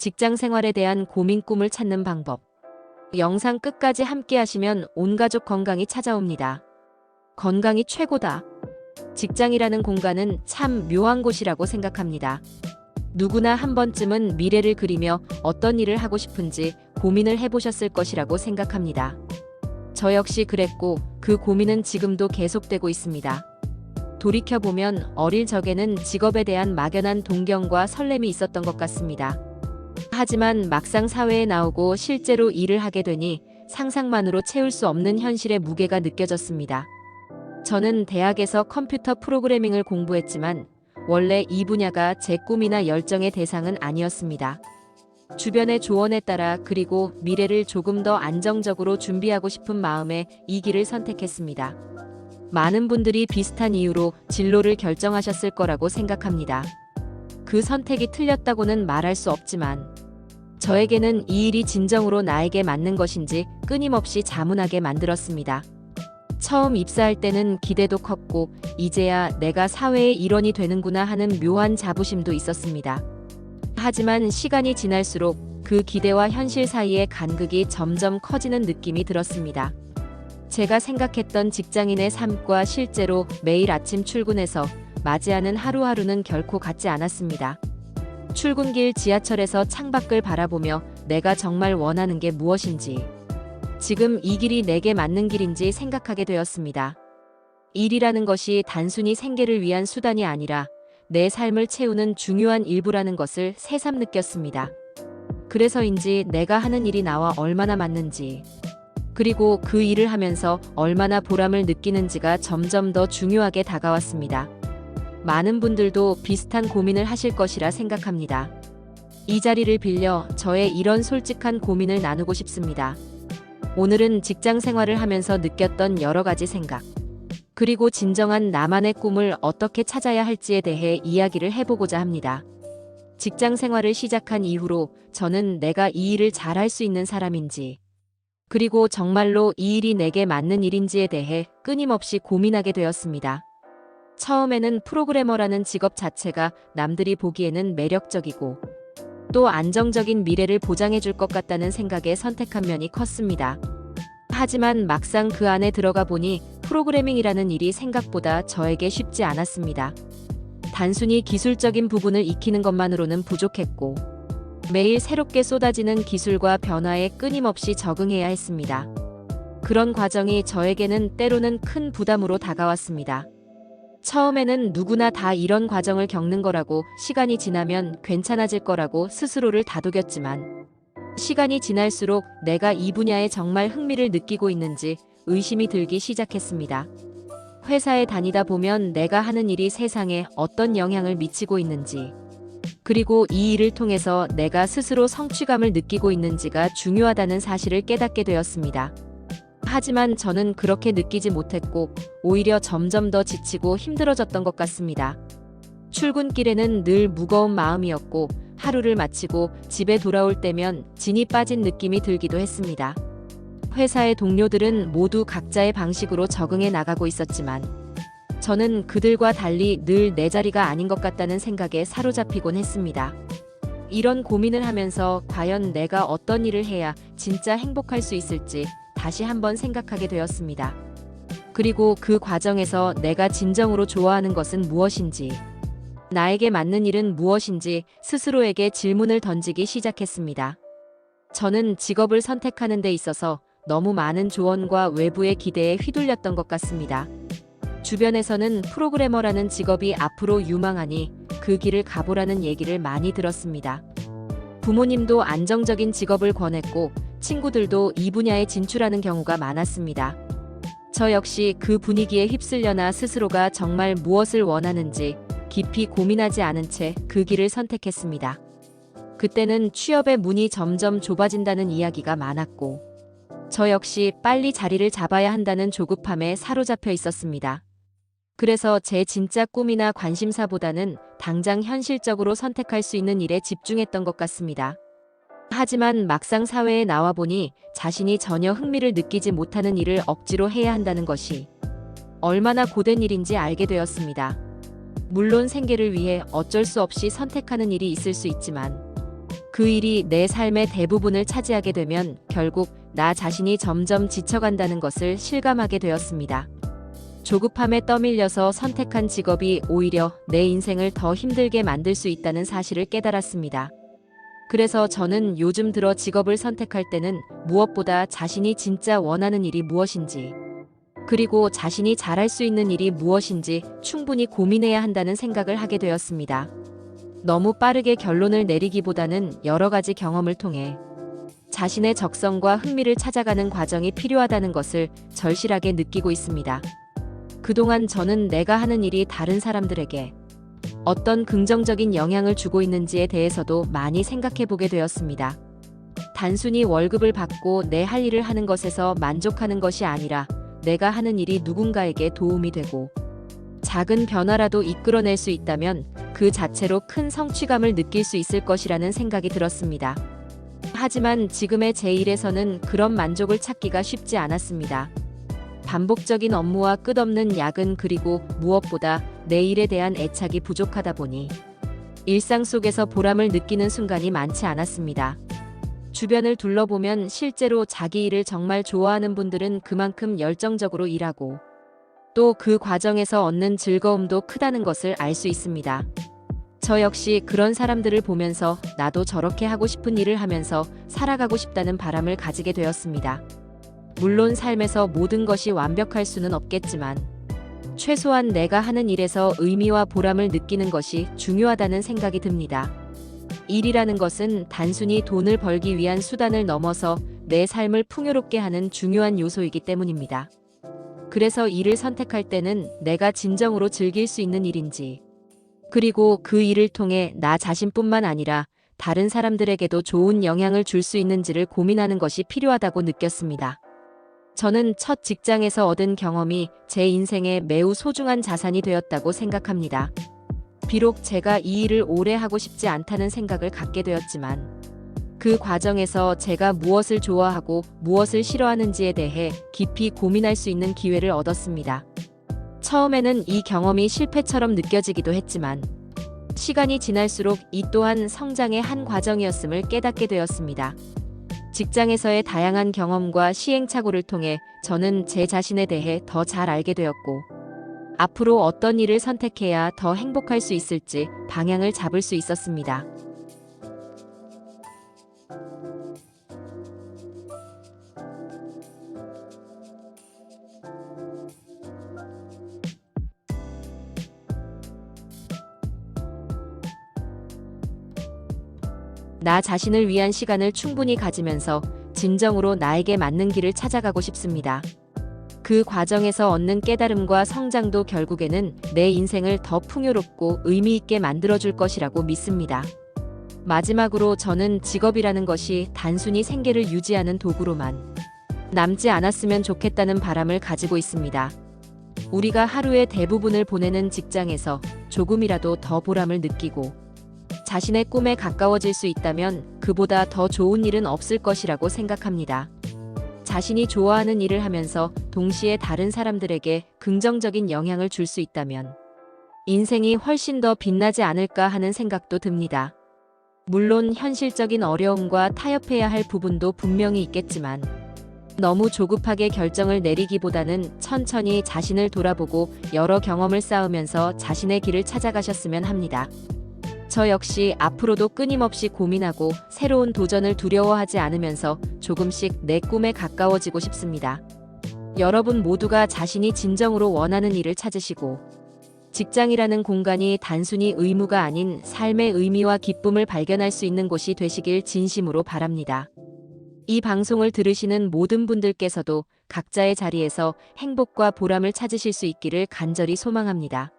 직장 생활에 대한 고민 꿈을 찾는 방법. 영상 끝까지 함께 하시면 온 가족 건강이 찾아옵니다. 건강이 최고다. 직장이라는 공간은 참 묘한 곳이라고 생각합니다. 누구나 한 번쯤은 미래를 그리며 어떤 일을 하고 싶은지 고민을 해보셨을 것이라고 생각합니다. 저 역시 그랬고 그 고민은 지금도 계속되고 있습니다. 돌이켜보면 어릴 적에는 직업에 대한 막연한 동경과 설렘이 있었던 것 같습니다. 하지만 막상 사회에 나오고 실제로 일을 하게 되니 상상만으로 채울 수 없는 현실의 무게가 느껴졌습니다. 저는 대학에서 컴퓨터 프로그래밍을 공부했지만 원래 이 분야가 제 꿈이나 열정의 대상은 아니었습니다. 주변의 조언에 따라 그리고 미래를 조금 더 안정적으로 준비하고 싶은 마음에 이 길을 선택했습니다. 많은 분들이 비슷한 이유로 진로를 결정하셨을 거라고 생각합니다. 그 선택이 틀렸다고는 말할 수 없지만 저에게는 이 일이 진정으로 나에게 맞는 것인지 끊임없이 자문하게 만들었습니다. 처음 입사할 때는 기대도 컸고 이제야 내가 사회의 일원이 되는구나 하는 묘한 자부심도 있었습니다. 하지만 시간이 지날수록 그 기대와 현실 사이의 간극이 점점 커지는 느낌이 들었습니다. 제가 생각했던 직장인의 삶과 실제로 매일 아침 출근해서 맞이하는 하루하루는 결코 같지 않았습니다. 출근길 지하철에서 창밖을 바라보며 내가 정말 원하는 게 무엇인지, 지금 이 길이 내게 맞는 길인지 생각하게 되었습니다. 일이라는 것이 단순히 생계를 위한 수단이 아니라 내 삶을 채우는 중요한 일부라는 것을 새삼 느꼈습니다. 그래서인지 내가 하는 일이 나와 얼마나 맞는지, 그리고 그 일을 하면서 얼마나 보람을 느끼는지가 점점 더 중요하게 다가왔습니다. 많은 분들도 비슷한 고민을 하실 것이라 생각합니다. 이 자리를 빌려 저의 이런 솔직한 고민을 나누고 싶습니다. 오늘은 직장 생활을 하면서 느꼈던 여러 가지 생각, 그리고 진정한 나만의 꿈을 어떻게 찾아야 할지에 대해 이야기를 해보고자 합니다. 직장 생활을 시작한 이후로 저는 내가 이 일을 잘할 수 있는 사람인지, 그리고 정말로 이 일이 내게 맞는 일인지에 대해 끊임없이 고민하게 되었습니다. 처음에는 프로그래머라는 직업 자체가 남들이 보기에는 매력적이고 또 안정적인 미래를 보장해 줄 것 같다는 생각에 선택한 면이 컸습니다. 하지만 막상 그 안에 들어가 보니 프로그래밍이라는 일이 생각보다 저에게 쉽지 않았습니다. 단순히 기술적인 부분을 익히는 것만으로는 부족했고 매일 새롭게 쏟아지는 기술과 변화에 끊임없이 적응해야 했습니다. 그런 과정이 저에게는 때로는 큰 부담으로 다가왔습니다. 처음에는 누구나 다 이런 과정을 겪는 거라고, 시간이 지나면 괜찮아질 거라고 스스로를 다독였지만 시간이 지날수록 내가 이 분야에 정말 흥미를 느끼고 있는지 의심이 들기 시작했습니다. 회사에 다니다 보면 내가 하는 일이 세상에 어떤 영향을 미치고 있는지, 그리고 이 일을 통해서 내가 스스로 성취감을 느끼고 있는지가 중요하다는 사실을 깨닫게 되었습니다. 하지만 저는 그렇게 느끼지 못했고 오히려 점점 더 지치고 힘들어졌던 것 같습니다. 출근길에는 늘 무거운 마음이었고 하루를 마치고 집에 돌아올 때면 진이 빠진 느낌이 들기도 했습니다. 회사의 동료들은 모두 각자의 방식으로 적응해 나가고 있었지만 저는 그들과 달리 늘 내 자리가 아닌 것 같다는 생각에 사로잡히곤 했습니다. 이런 고민을 하면서 과연 내가 어떤 일을 해야 진짜 행복할 수 있을지 다시 한번 생각하게 되었습니다. 그리고 그 과정에서 내가 진정으로 좋아하는 것은 무엇인지, 나에게 맞는 일은 무엇인지 스스로에게 질문을 던지기 시작했습니다. 저는 직업을 선택하는 데 있어서 너무 많은 조언과 외부의 기대에 휘둘렸던 것 같습니다. 주변에서는 프로그래머라는 직업이 앞으로 유망하니 그 길을 가보라는 얘기를 많이 들었습니다. 부모님도 안정적인 직업을 권했고 친구들도 이 분야에 진출하는 경우가 많았습니다. 저 역시 그 분위기에 휩쓸려나 스스로가 정말 무엇을 원하는지 깊이 고민하지 않은 채 그 길을 선택했습니다. 그때는 취업의 문이 점점 좁아진다는 이야기가 많았고 저 역시 빨리 자리를 잡아야 한다는 조급함에 사로잡혀 있었습니다. 그래서 제 진짜 꿈이나 관심사보다는 당장 현실적으로 선택할 수 있는 일에 집중했던 것 같습니다. 하지만 막상 사회에 나와보니 자신이 전혀 흥미를 느끼지 못하는 일을 억지로 해야 한다는 것이 얼마나 고된 일인지 알게 되었습니다. 물론 생계를 위해 어쩔 수 없이 선택하는 일이 있을 수 있지만 그 일이 내 삶의 대부분을 차지하게 되면 결국 나 자신이 점점 지쳐간다는 것을 실감하게 되었습니다. 조급함에 떠밀려서 선택한 직업이 오히려 내 인생을 더 힘들게 만들 수 있다는 사실을 깨달았습니다. 그래서 저는 요즘 들어 직업을 선택할 때는 무엇보다 자신이 진짜 원하는 일이 무엇인지, 그리고 자신이 잘할 수 있는 일이 무엇인지 충분히 고민해야 한다는 생각을 하게 되었습니다. 너무 빠르게 결론을 내리기보다는 여러 가지 경험을 통해 자신의 적성과 흥미를 찾아가는 과정이 필요하다는 것을 절실하게 느끼고 있습니다. 그동안 저는 내가 하는 일이 다른 사람들에게 어떤 긍정적인 영향을 주고 있는지에 대해서도 많이 생각해 보게 되었습니다. 단순히 월급을 받고 내 할 일을 하는 것에서 만족하는 것이 아니라 내가 하는 일이 누군가에게 도움이 되고 작은 변화라도 이끌어낼 수 있다면 그 자체로 큰 성취감을 느낄 수 있을 것이라는 생각이 들었습니다. 하지만 지금의 제 일에서는 그런 만족을 찾기가 쉽지 않았습니다. 반복적인 업무와 끝없는 야근, 그리고 무엇보다 내 일에 대한 애착이 부족하다 보니 일상 속에서 보람을 느끼는 순간이 많지 않았습니다. 주변을 둘러보면 실제로 자기 일을 정말 좋아하는 분들은 그만큼 열정적으로 일하고 또 그 과정에서 얻는 즐거움도 크다는 것을 알 수 있습니다. 저 역시 그런 사람들을 보면서 나도 저렇게 하고 싶은 일을 하면서 살아가고 싶다는 바람을 가지게 되었습니다. 물론 삶에서 모든 것이 완벽할 수는 없겠지만 최소한 내가 하는 일에서 의미와 보람을 느끼는 것이 중요하다는 생각이 듭니다. 일이라는 것은 단순히 돈을 벌기 위한 수단을 넘어서 내 삶을 풍요롭게 하는 중요한 요소이기 때문입니다. 그래서 일을 선택할 때는 내가 진정으로 즐길 수 있는 일인지, 그리고 그 일을 통해 나 자신뿐만 아니라 다른 사람들에게도 좋은 영향을 줄 수 있는지를 고민하는 것이 필요하다고 느꼈습니다. 저는 첫 직장에서 얻은 경험이 제 인생에 매우 소중한 자산이 되었다고 생각합니다. 비록 제가 이 일을 오래 하고 싶지 않다는 생각을 갖게 되었지만 그 과정에서 제가 무엇을 좋아하고 무엇을 싫어하는지에 대해 깊이 고민할 수 있는 기회를 얻었습니다. 처음에는 이 경험이 실패처럼 느껴지기도 했지만 시간이 지날수록 이 또한 성장의 한 과정이었음을 깨닫게 되었습니다. 직장에서의 다양한 경험과 시행착오를 통해 저는 제 자신에 대해 더 잘 알게 되었고 앞으로 어떤 일을 선택해야 더 행복할 수 있을지 방향을 잡을 수 있었습니다. 나 자신을 위한 시간을 충분히 가지면서 진정으로 나에게 맞는 길을 찾아가고 싶습니다. 그 과정에서 얻는 깨달음과 성장도 결국에는 내 인생을 더 풍요롭고 의미 있게 만들어줄 것이라고 믿습니다. 마지막으로 저는 직업이라는 것이 단순히 생계를 유지하는 도구로만 남지 않았으면 좋겠다는 바람을 가지고 있습니다. 우리가 하루의 대부분을 보내는 직장에서 조금이라도 더 보람을 느끼고 자신의 꿈에 가까워질 수 있다면 그보다 더 좋은 일은 없을 것이라고 생각합니다. 자신이 좋아하는 일을 하면서 동시에 다른 사람들에게 긍정적인 영향을 줄 수 있다면 인생이 훨씬 더 빛나지 않을까 하는 생각도 듭니다. 물론 현실적인 어려움과 타협해야 할 부분도 분명히 있겠지만 너무 조급하게 결정을 내리기보다는 천천히 자신을 돌아보고 여러 경험을 쌓으면서 자신의 길을 찾아가셨으면 합니다. 저 역시 앞으로도 끊임없이 고민하고 새로운 도전을 두려워하지 않으면서 조금씩 내 꿈에 가까워지고 싶습니다. 여러분 모두가 자신이 진정으로 원하는 일을 찾으시고 직장이라는 공간이 단순히 의무가 아닌 삶의 의미와 기쁨을 발견할 수 있는 곳이 되시길 진심으로 바랍니다. 이 방송을 들으시는 모든 분들께서도 각자의 자리에서 행복과 보람을 찾으실 수 있기를 간절히 소망합니다.